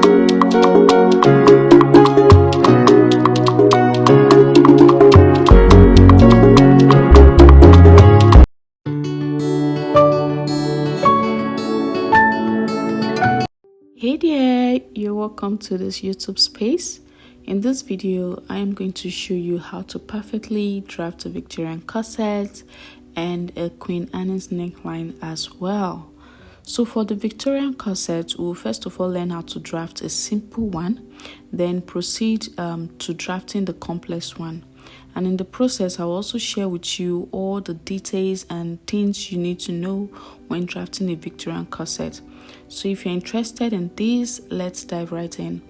Hey there, you're welcome to this YouTube space. In this video, I am going to show you how to perfectly draft a Victorian corset and a Queen Anne's neckline as well. So for the Victorian corset, we'll first of all learn how to draft a simple one, then proceed to drafting the complex one. And in the process, I'll also share with you all the details and things you need to know when drafting a Victorian corset. So if you're interested in this, let's dive right in.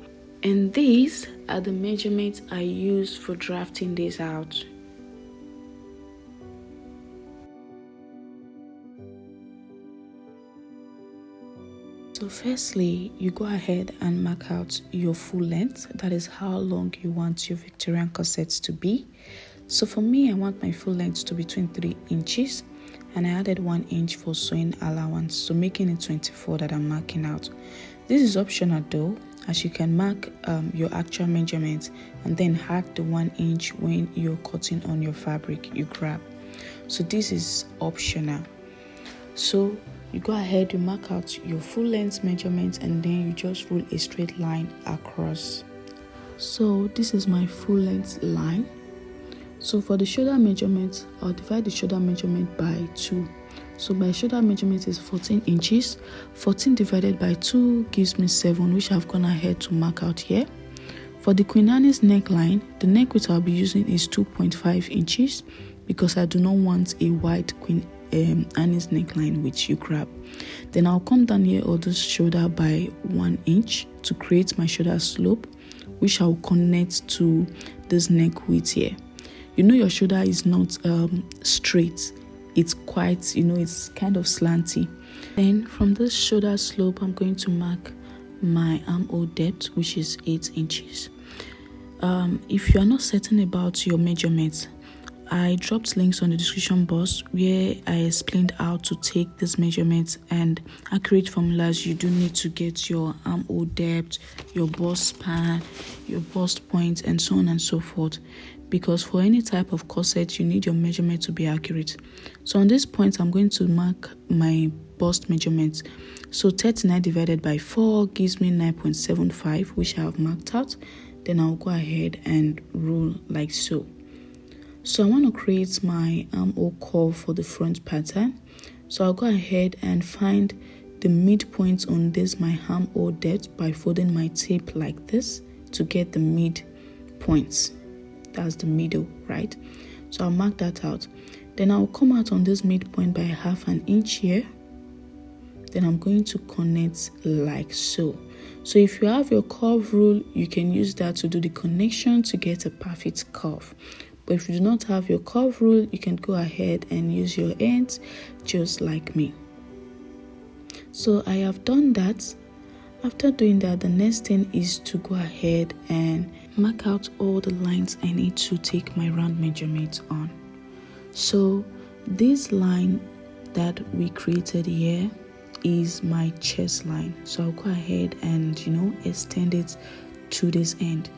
And these are the measurements I use for drafting this out. So firstly, you go ahead and mark out your full length. That is how long you want your Victorian corsets to be. So for me, I want my full length to be 23 inches. And I added 1 inch for sewing allowance, so making it 24 that I'm marking out. This is optional though, as you can mark your actual measurements and then add the 1 inch when you're cutting on your fabric you grab. So this is optional. So you go ahead, you mark out your full length measurements and then you just rule a straight line across. So this is my full length line. So for the shoulder measurement, I'll divide the shoulder measurement by 2. So my shoulder measurement is 14 inches. 14 divided by 2 gives me 7, which I've gone ahead to mark out here. For the Queen Anne's neckline, the neck width I'll be using is 2.5 inches because I do not want a wide Queen Anne's neckline which you grab. Then I'll come down here on this shoulder by 1 inch to create my shoulder slope, which I'll connect to this neck width here. You know your shoulder is not straight, it's quite, it's kind of slanty. Then from this shoulder slope, I'm going to mark my armhole depth, which is 8 inches. If you are not certain about your measurements, I dropped links on the description box where I explained how to take these measurements and accurate formulas you do need to get your armhole depth, your bust span, your bust point, and so on and so forth. Because for any type of corset, you need your measurement to be accurate. So on this point, I'm going to mark my bust measurement. So 39 divided by 4 gives me 9.75, which I have marked out. Then I'll go ahead and rule like so. So I want to create my armhole curve for the front pattern. So I'll go ahead and find the midpoint on this, my armhole depth, by folding my tape like this to get the midpoints. That's the middle, right? So I'll mark that out. Then I'll come out on this midpoint by 1/2 inch here. Then I'm going to connect like so. So if you have your curve rule, you can use that to do the connection to get a perfect curve. But if you do not have your curve rule, you can go ahead and use your ends just like me. So I have done that. After doing that, the next thing is to go ahead and mark out all the lines I need to take my round measurement on. So this line that we created here is my chest line. So I'll go ahead and extend it to this end.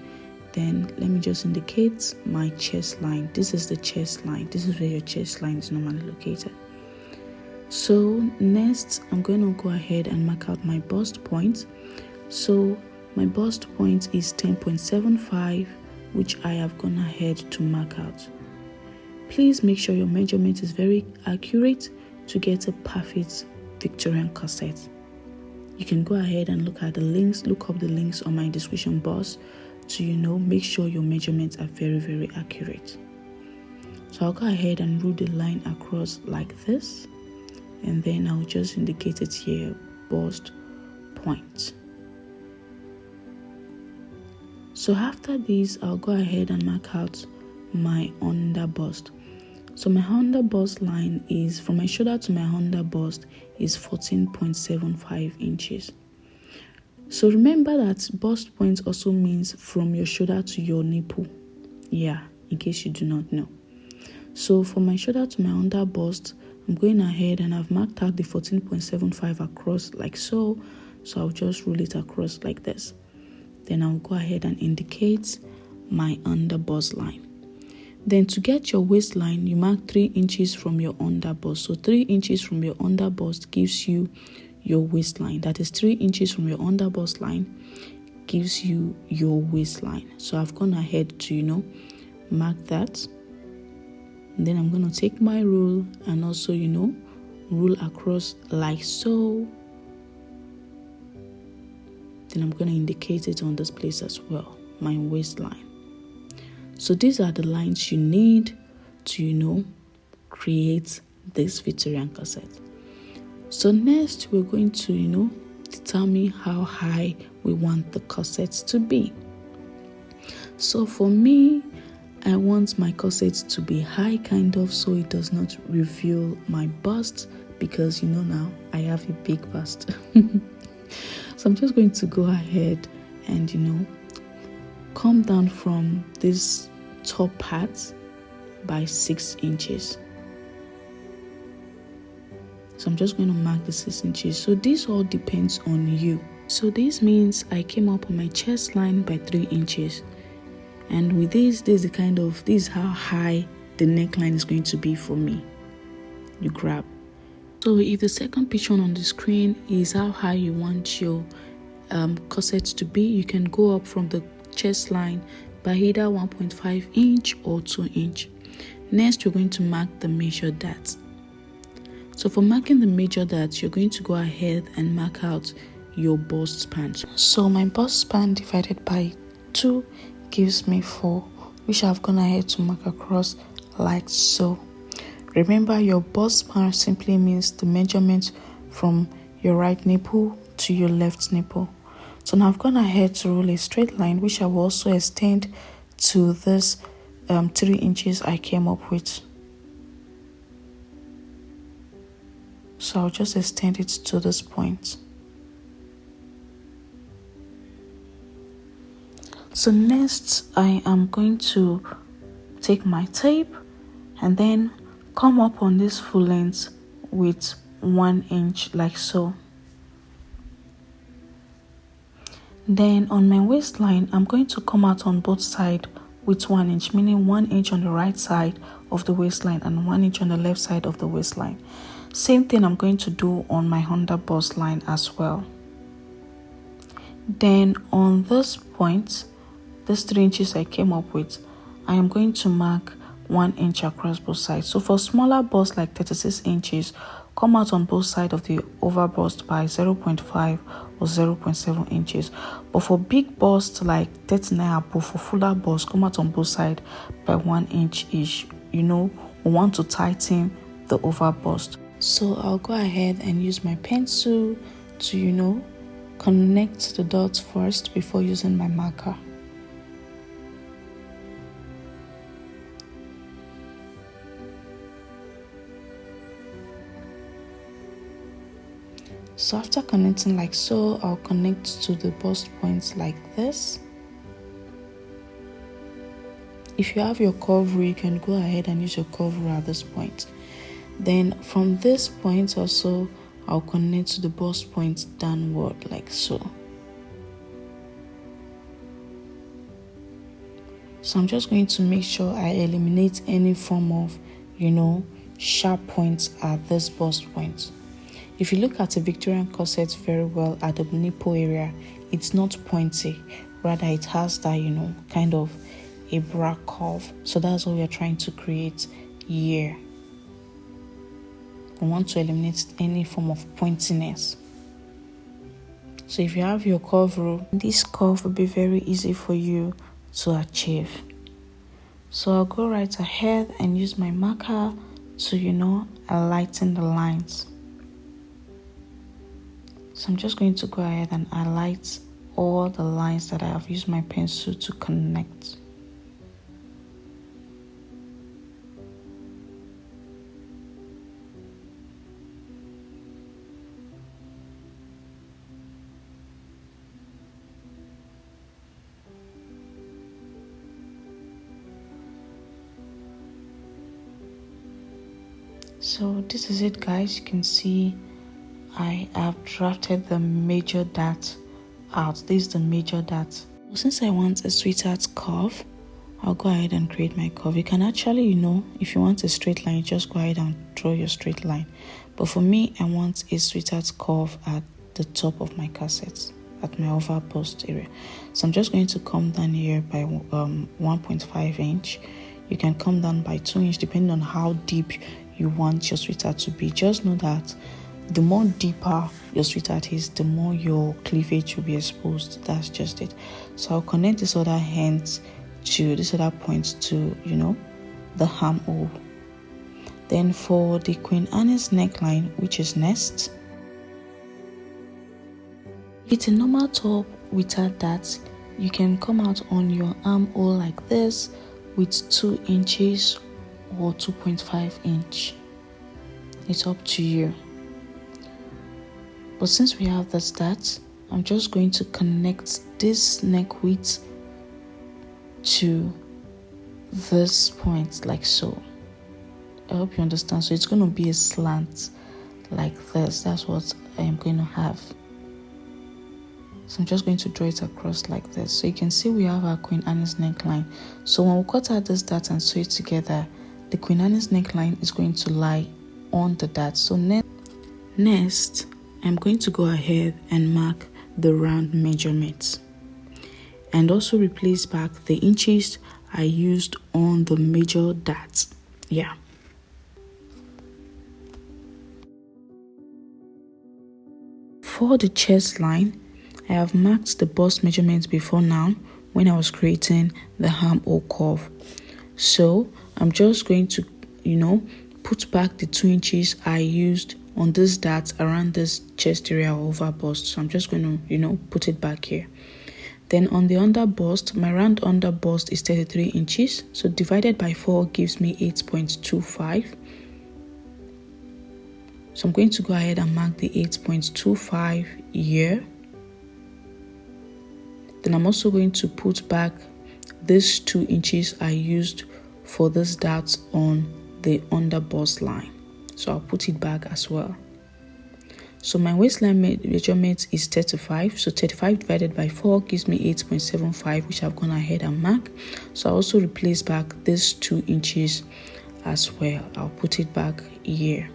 Then let me just indicate my chest line. This is the chest line. This is where your chest line is normally located. So next, I'm going to go ahead and mark out my bust point. So my bust point is 10.75, which I have gone ahead to mark out. Please make sure your measurement is very accurate to get a perfect Victorian corset. You can go ahead and look up the links on my description box to make sure your measurements are very, very accurate. So I'll go ahead and rule the line across like this, and then I'll just indicate it here, bust point. So after this, I'll go ahead and mark out my under bust. So my under bust line is, from my shoulder to my under bust, is 14.75 inches. So remember that bust point also means from your shoulder to your nipple. Yeah, in case you do not know. So from my shoulder to my under bust, I'm going ahead and I've marked out the 14.75 across like so. So I'll just roll it across like this. Then I'll go ahead and indicate my under bust line. Then to get your waistline, you mark 3 inches from your under bust. So 3 inches from your under bust gives you your waistline. That is 3 inches from your under bust line gives you your waistline. So I've gone ahead to, mark that. And then I'm going to take my rule and also, rule across like so. Then I'm going to indicate it on this place as well, my waistline. So these are the lines you need to, create this Victorian corset. So next, we're going to, determine how high we want the corset to be. So for me, I want my corset to be high kind of, so it does not reveal my bust, because now I have a big bust. So I'm just going to go ahead and come down from this top part by 6 inches. So I'm just going to mark the 6 inches. So this all depends on you. So this means I came up on my chest line by 3 inches. And with this is how high the neckline is going to be for me. You grab. So if the second picture on the screen is how high you want your corset to be, you can go up from the chest line by either 1.5 inch or 2 inch. Next, you're going to mark the measure dart. So for marking the measure dart, you're going to go ahead and mark out your bust span. So my bust span divided by 2 gives me 4, which I've gone ahead to mark across like so. Remember, your bust span simply means the measurement from your right nipple to your left nipple. So now I've gone ahead to rule a straight line, which I will also extend to this 3 inches I came up with. So I'll just extend it to this point. So next, I am going to take my tape and then come up on this full length with 1 inch like so. Then on my waistline, I'm going to come out on both sides with 1 inch, meaning 1 inch on the right side of the waistline and 1 inch on the left side of the waistline. Same thing I'm going to do on my under bust line as well. Then on this point, this 3 inches I came up with, I am going to mark 1 inch across both sides. So for smaller bust like 36 inches, come out on both sides of the over bust by 0.5 or 0.7 inches. But for big bust like 39 above, for fuller bust, come out on both sides by 1 inch each. We want to tighten the over bust. So I'll go ahead and use my pencil to, connect the dots first before using my marker. So after connecting like so, I'll connect to the bust points like this. If you have your curve rule, you can go ahead and use your curve rule at this point. Then from this point also, I'll connect to the bust point downward like so. So I'm just going to make sure I eliminate any form of, sharp points at this bust point. If you look at a Victorian corset very well at the nipple area, it's not pointy. Rather, it has that, kind of a bra curve. So that's what we are trying to create here. We want to eliminate any form of pointiness. So if you have your curve rule, this curve will be very easy for you to achieve. So I'll go right ahead and use my marker to, lighten the lines. So I'm just going to go ahead and highlight all the lines that I have used my pencil to connect. So this is it, guys. You can see I have drafted the major dart out. This is the major dart Since I want a sweetheart curve, I'll go ahead and create my curve. You can actually, if you want a straight line, just go ahead and draw your straight line. But for me, I want a sweetheart curve at the top of my corset, at my oval bust area. So I'm just going to come down here by 1.5 inch. You can come down by 2 inch depending on how deep you want your sweetheart to be. Just know that the more deeper your sweetheart is, the more your cleavage will be exposed. That's just it. So I'll connect this other hand to this other point to the armhole. Then for the Queen Anne's neckline, which is next, it's a normal top without that. You can come out on your armhole like this with 2 inches or 2.5 inch. It's up to you. But since we have this dart, I'm just going to connect this neck width to this point like so. I hope you understand. So it's going to be a slant like this. That's what I am going to have. So I'm just going to draw it across like this. So you can see we have our Queen Anne's neckline. So when we cut out this dart and sew it together, the Queen Anne's neckline is going to lie on the dart. So next, I'm going to go ahead and mark the round measurements and also replace back the inches I used on the major dart. Yeah. For the chest line, I have marked the bust measurements before now when I was creating the armhole curve. So I'm just going to, put back the 2 inches I used on this dart around this chest area over bust. So I'm just going to, put it back here. Then on the under bust, my round under bust is 33 inches. So divided by 4 gives me 8.25. So I'm going to go ahead and mark the 8.25 here. Then I'm also going to put back these 2 inches I used for this dart on the under bust line. So I'll put it back as well. So my waistline measurement is 35. So 35 divided by 4 gives me 8.75, which I've gone ahead and mark. So I also replace back these 2 inches as well. I'll put it back here.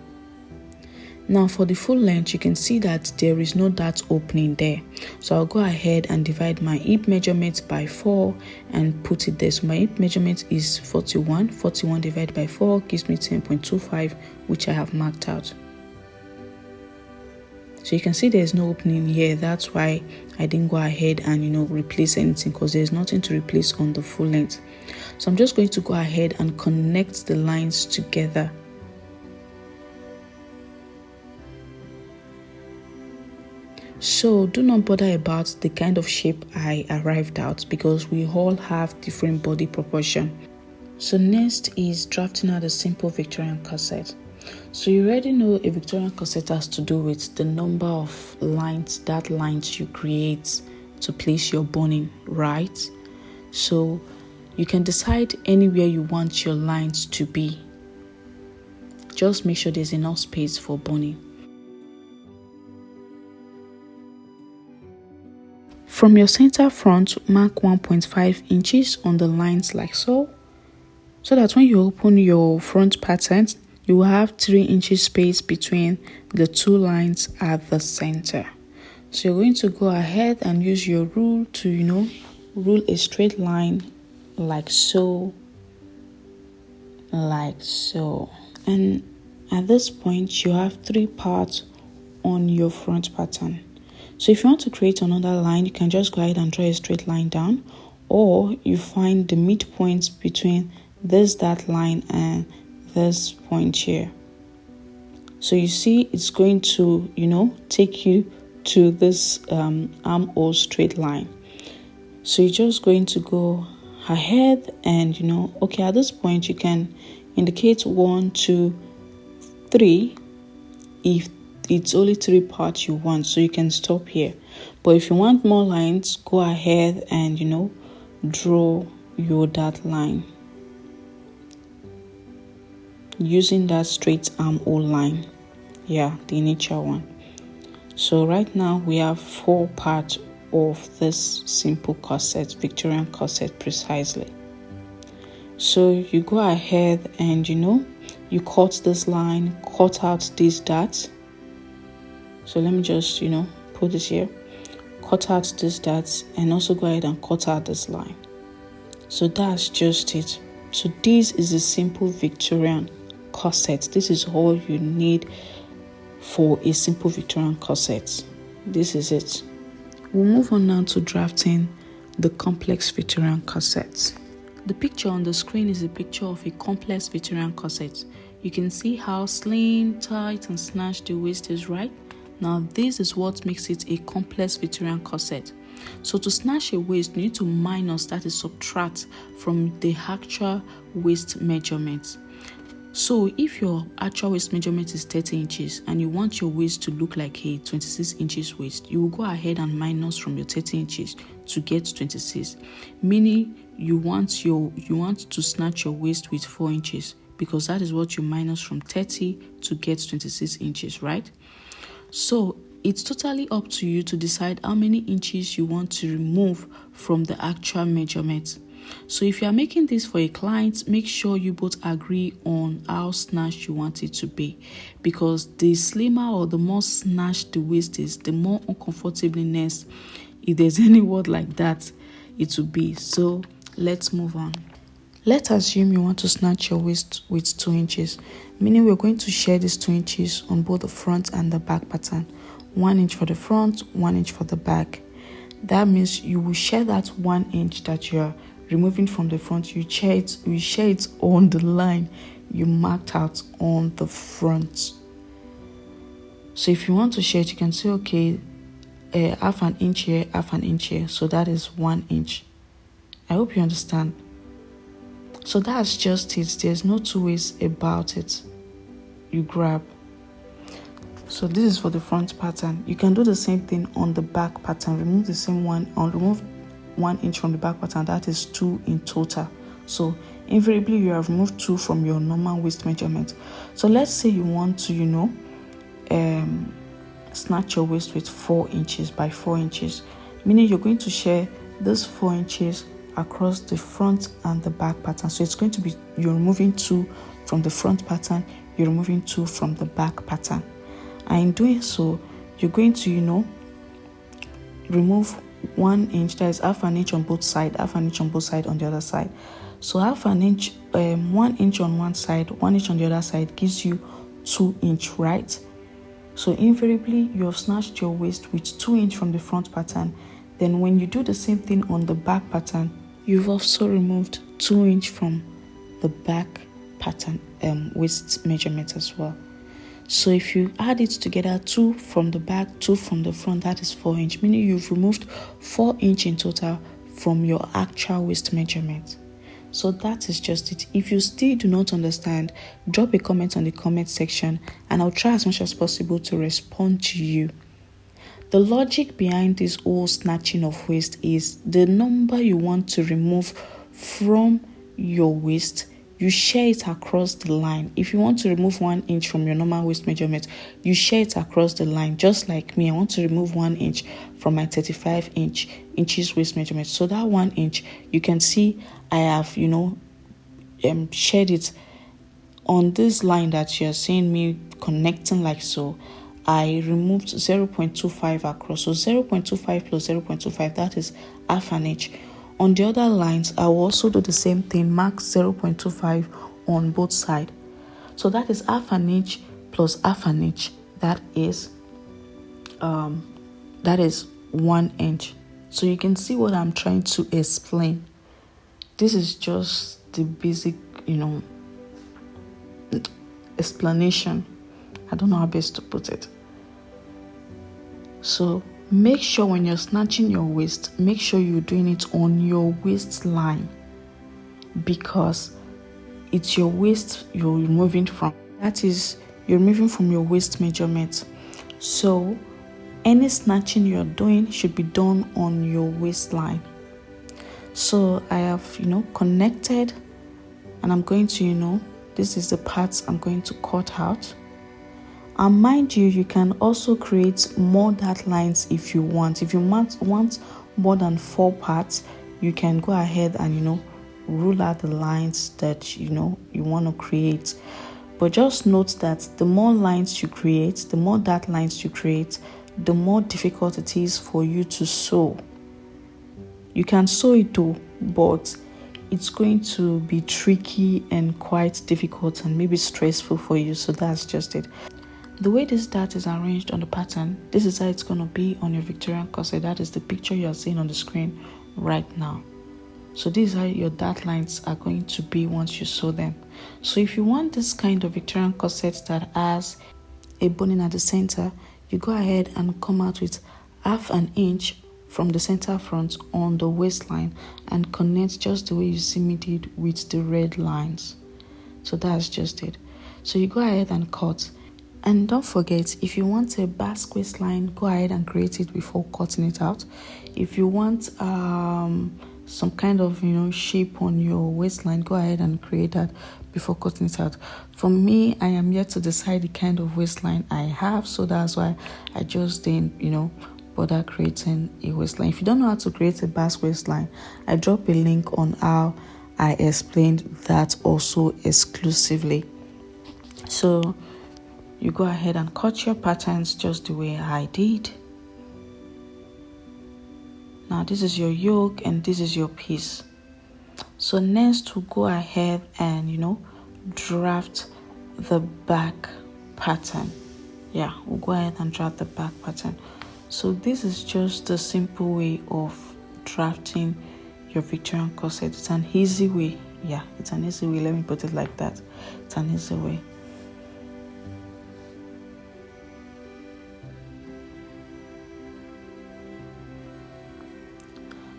Now for the full length, you can see that there is no dart opening there. So I'll go ahead and divide my hip measurement by 4 and put it there. So my hip measurement is 41. 41 divided by 4 gives me 10.25, which I have marked out. So you can see there's no opening here. That's why I didn't go ahead and replace anything, because there's nothing to replace on the full length. So I'm just going to go ahead and connect the lines together. So do not bother about the kind of shape I arrived at, because we all have different body proportion. So next is drafting out a simple Victorian corset. So you already know a Victorian corset has to do with the number of lines you create to place your boning, right? So you can decide anywhere you want your lines to be. Just make sure there's enough space for boning. From your center front, mark 1.5 inches on the lines like so that when you open your front pattern, you will have 3 inches space between the 2 lines at the center. So you're going to go ahead and use your rule to, rule a straight line like so. And at this point, you have 3 parts on your front pattern. So if you want to create another line, you can just go ahead and draw a straight line down, or you find the midpoint between this dart line and this point here. So you see it's going to, take you to this armhole straight line. So you're just going to go ahead and, okay, at this point you can indicate 1, 2, 3 if it's only 3 parts you want, so you can stop here. But if you want more lines, go ahead and draw your dart line using that straight armhole line, the initial one. So right now we have 4 parts of this simple corset, Victorian corset precisely. So you go ahead and you cut this line, cut out these dots. So let me just put this here, cut out these dots, and also go ahead and cut out this line. So that's just it. So this is a simple Victorian corset. This is all you need for a simple Victorian corset. This is it. We'll move on now to drafting the complex Victorian corset. The picture on the screen is a picture of a complex Victorian corset. You can see how slim, tight, and snatched the waist is, right? Now this is what makes it a complex Victorian corset. So to snatch a waist, you need to minus, that is subtract, from the actual waist measurement. So if your actual waist measurement is 30 inches and you want your waist to look like a 26 inches waist, you will go ahead and minus from your 30 inches to get 26, meaning you want to snatch your waist with 4 inches, because that is what you minus from 30 to get 26 inches, right? So it's totally up to you to decide how many inches you want to remove from the actual measurement. So if you are making this for a client, make sure you both agree on how snatched you want it to be, because the slimmer or the more snatched the waist is, the more uncomfortableness, if there's any word like that, it will be. So let's move on. Let's assume you want to snatch your waist with 2 inches, meaning we're going to share these 2 inches on both the front and the back pattern. 1 inch for the front, 1 inch for the back. That means you will share that 1 inch that you're removing from the front. You share it on the line you marked out on the front. So if you want to share it, you can say, okay, half an inch here, half an inch here. So that is 1 inch. I hope you understand. So that's just it. There's no two ways about it. You grab. So this is for the front pattern. You can do the same thing on the back pattern. Remove the same one, or remove 1 inch from the back pattern. That is 2 in total. So invariably you have removed 2 from your normal waist measurement. So let's say you want to snatch your waist with 4 inches by 4 inches, meaning you're going to share this 4 inches across the front and the back pattern. So it's going to be, you're removing 2 from the front pattern, you're removing 2 from the back pattern. And in doing so, you're going to remove 1 inch, that is half an inch on both sides, half an inch on both sides on the other side. So half an inch, 1 inch on one side, 1 inch on the other side gives you 2 inch, right? So invariably you have snatched your waist with 2 inch from the front pattern. Then when you do the same thing on the back pattern, you've also removed 2 inch from the back pattern waist measurement as well. So if you add it together, 2 from the back, 2 from the front, that is 4 inch, meaning you've removed 4 inch in total from your actual waist measurement. So that is just it. If you still do not understand, drop a comment on the comment section and I'll try as much as possible to respond to you. The logic behind this whole snatching of waist is the number you want to remove from your waist, you share it across the line. If you want to remove 1 inch from your normal waist measurement, you share it across the line. Just like me, I want to remove 1 inch from my 35 inches waist measurement. So that 1 inch, you can see I have, shared it on this line that you're seeing me connecting like so. I removed 0.25 across. So 0.25 plus 0.25, that is half an inch. On the other lines, I will also do the same thing, mark 0.25 on both sides. So that is half an inch plus half an inch. That is 1 inch. So you can see what I'm trying to explain. This is just the basic, explanation. I don't know how best to put it. So make sure when you're snatching your waist, make sure you're doing it on your waistline, because it's your waist you're removing from. That is, you're removing from your waist measurement. So any snatching you're doing should be done on your waistline. So I have, connected, and I'm going to, this is the parts I'm going to cut out. And mind you, you can also create more dart lines if you want. If you want more than 4 parts, you can go ahead and rule out the lines that you want to create. But just note that the more lines you create, the more dart lines you create, the more difficult it is for you to sew. You can sew it too, but it's going to be tricky and quite difficult and maybe stressful for you. So that's just it. The way this dart is arranged on the pattern, this is how it's going to be on your Victorian corset. That is the picture you are seeing on the screen right now. So this is how your dart lines are going to be once you sew them. So if you want this kind of Victorian corset that has a boning at the center, you go ahead and come out with 1/2 inch from the center front on the waistline and connect just the way you see me did with the red lines. So that's just it. So you go ahead and cut. And don't forget, if you want a basque waistline, go ahead and create it before cutting it out. If you want some kind of shape on your waistline, go ahead and create that before cutting it out. For me, I am yet to decide the kind of waistline I have, so that's why I just didn't bother creating a waistline. If you don't know how to create a basque waistline, I drop a link on how I explained that also exclusively. So you go ahead and cut your patterns just the way I did. Now this is your yoke and this is your piece. So next we'll go ahead and draft the back pattern. Yeah, we'll go ahead and draft the back pattern. So this is just a simple way of drafting your Victorian corset. It's an easy way. Yeah, it's an easy way. Let me put it like that. It's an easy way.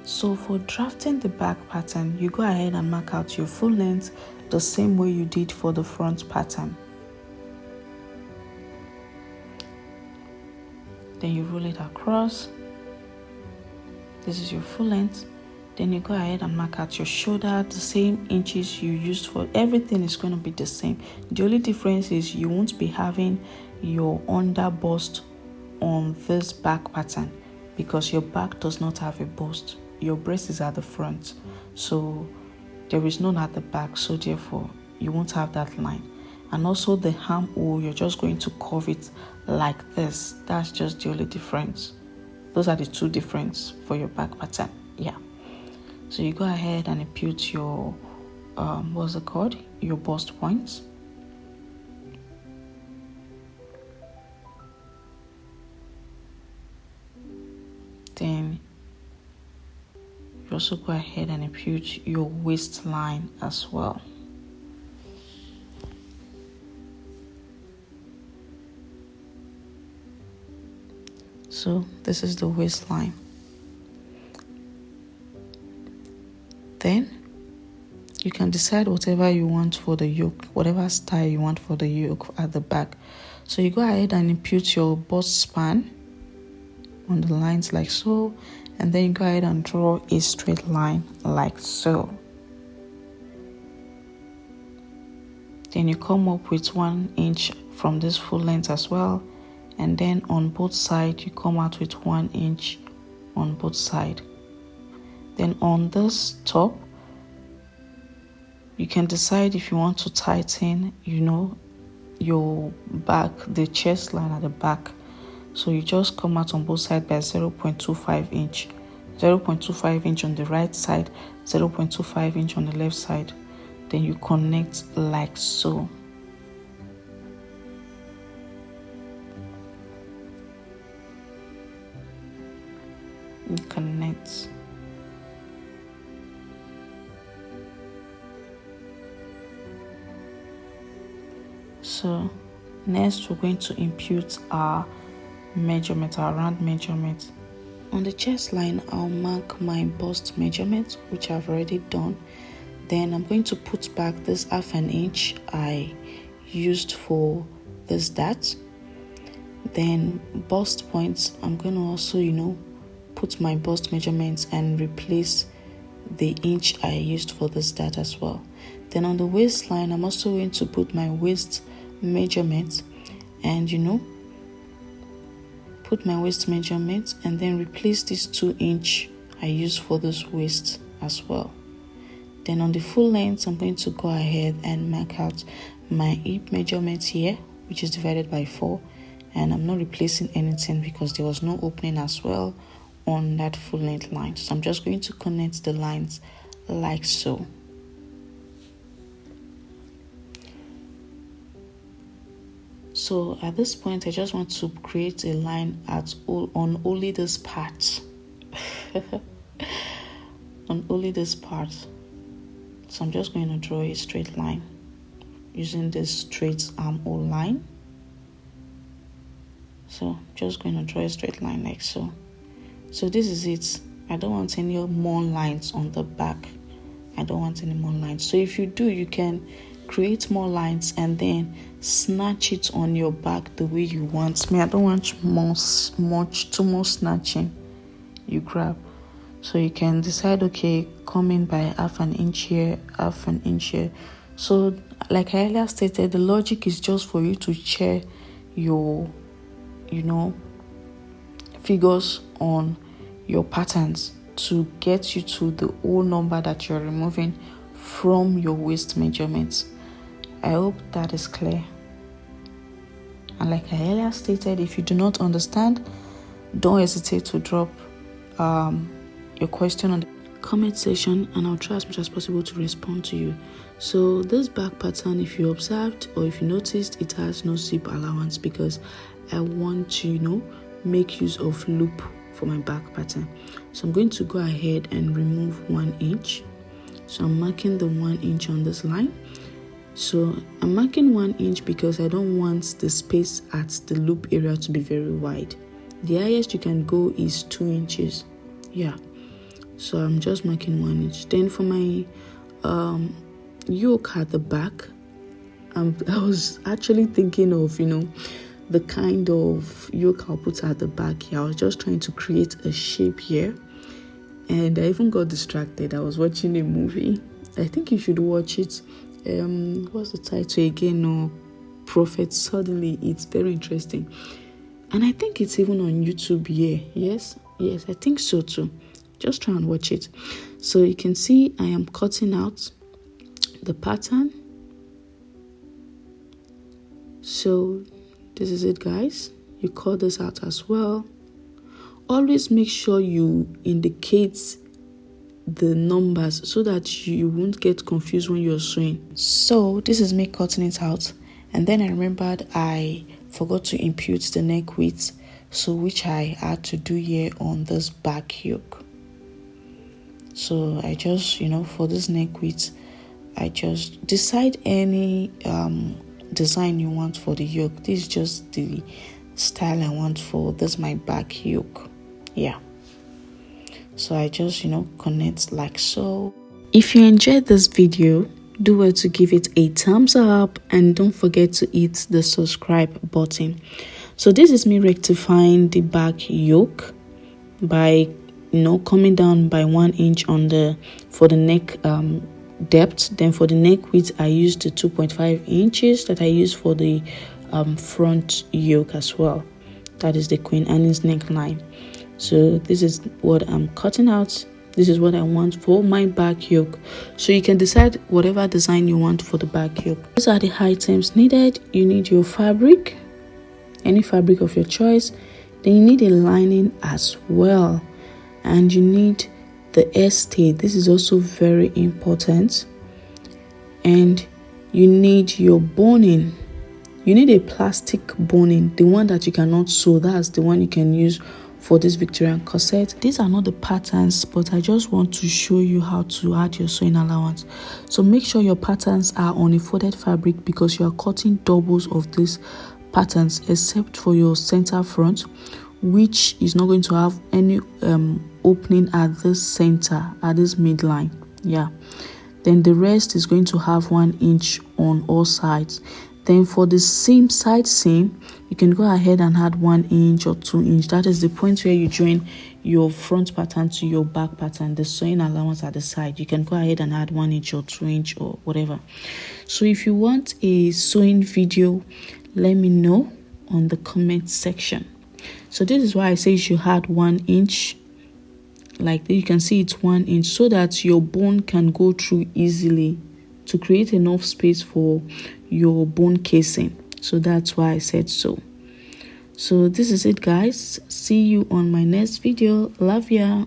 So for drafting the back pattern, you go ahead and mark out your full length the same way you did for the front pattern. Then you roll it across. This is your full length. Then you go ahead and mark out your shoulder, the same inches you used for everything is going to be the same. The only difference is you won't be having your under bust on this back pattern because your back does not have a bust. Your breast is at the front, so there is none at the back, so therefore you won't have that line. And also the armhole, you're just going to curve it like this. That's just the only difference. Those are the two differences for your back pattern. Yeah. So you go ahead and impute your what's it called, your bust points. Then you also go ahead and impute your waistline as well. So this is the waistline. Then you can decide whatever you want for the yoke, whatever style you want for the yoke at the back. So you go ahead and impute your bust span on the lines like so, and then you go ahead and draw a straight line like so. Then you come up with 1 inch from this full length as well, and then on both sides you come out with 1 inch on both sides. Then on this top, you can decide if you want to tighten your back, the chest line at the back. So you just come out on both sides by 0.25 inch. 0.25 inch on the right side, 0.25 inch on the left side. Then you connect like so. You connect. So next we're going to impute our measurement, our round measurement. On the chest line, I'll mark my bust measurement, which I've already done. Then I'm going to put back this 1/2 inch I used for this dart. Then bust points, I'm going to also, put my bust measurements and replace the inch I used for this dart as well. Then on the waistline, I'm also going to put my waist measurements and put my waist measurement and then replace this 2-inch I use for this waist as well. Then on the full length, I'm going to go ahead and mark out my hip measurement here, which is divided by 4, and I'm not replacing anything because there was no opening as well on that full length line. So I'm just going to connect the lines like so. So at this point, I just want to create a line on only this part. On only this part. So I'm just going to draw a straight line using this straight armhole line. So just going to draw a straight line like so. So this is it. I don't want any more lines on the back. I don't want any more lines. So if you do, you can create more lines and then snatch it on your back the way you want. I don't want too much snatching. You grab. So you can decide, okay, come in by half an inch here, half an inch here. So like I earlier stated, the logic is just for you to check your, figures on your patterns to get you to the whole number that you're removing from your waist measurements. I hope that is clear. And like I earlier stated, if you do not understand, don't hesitate to drop your question on the comment section and I'll try as much as possible to respond to you. So this back pattern, if you observed or if you noticed, it has no zip allowance because I want to make use of loop for my back pattern. So I'm going to go ahead and remove 1 inch. So I'm marking the 1 inch on this line. So I'm marking 1 inch because I don't want the space at the loop area to be very wide. The highest you can go is 2 inches. Yeah. So I'm just marking 1 inch. Then for my yoke at the back, I was actually thinking of, the kind of yoke I'll put at the back here. I was just trying to create a shape here. And I even got distracted. I was watching a movie. I think you should watch it. What's the title again? No, Prophet Suddenly. It's very interesting. And I think it's even on YouTube here. Yes, I think so too. Just try and watch it. So you can see I am cutting out the pattern. So this is it, guys. You cut this out as well. Always make sure you indicate the numbers so that you won't get confused when you're sewing. So this is me cutting it out, and then I remembered I forgot to impute the neck width, so which I had to do here on this back yoke. So I just, for this neck width, I just decide any design you want for the yoke. This is just the style I want for this my back yoke. Yeah. So I just, connect like so. If you enjoyed this video, do well to give it a thumbs up and don't forget to hit the subscribe button. So this is me rectifying the back yoke by coming down by 1 inch for the neck depth. Then for the neck width, I used the 2.5 inches that I used for the front yoke as well. That is the Queen Anne's neckline. So this is what I'm cutting out. This is what I want for my back yoke. So you can decide whatever design you want for the back yoke. These are the items needed. You need your fabric, any fabric of your choice. Then you need a lining as well. And you need the hairstay. This is also very important. And you need your boning. You need a plastic boning, the one that you cannot sew. That's the one you can use for this Victorian corset. These are not the patterns, but I just want to show you how to add your sewing allowance. So make sure your patterns are on a folded fabric because you are cutting doubles of these patterns, except for your center front, which is not going to have any opening at this center, at this midline. Yeah. Then the rest is going to have 1 inch on all sides. Then for the side seam, you can go ahead and add 1 inch or 2 inch. That is the point where you join your front pattern to your back pattern. The sewing allowance at the side, you can go ahead and add 1 inch or 2 inch or whatever. So if you want a sewing video, let me know. on the comment section. So this is why I say you should add 1 inch. Like you can see it's 1 inch, so that your bone can go through easily, to create enough space for your bone casing. So that's why I said so. So this is it, guys. See you on my next video. Love ya.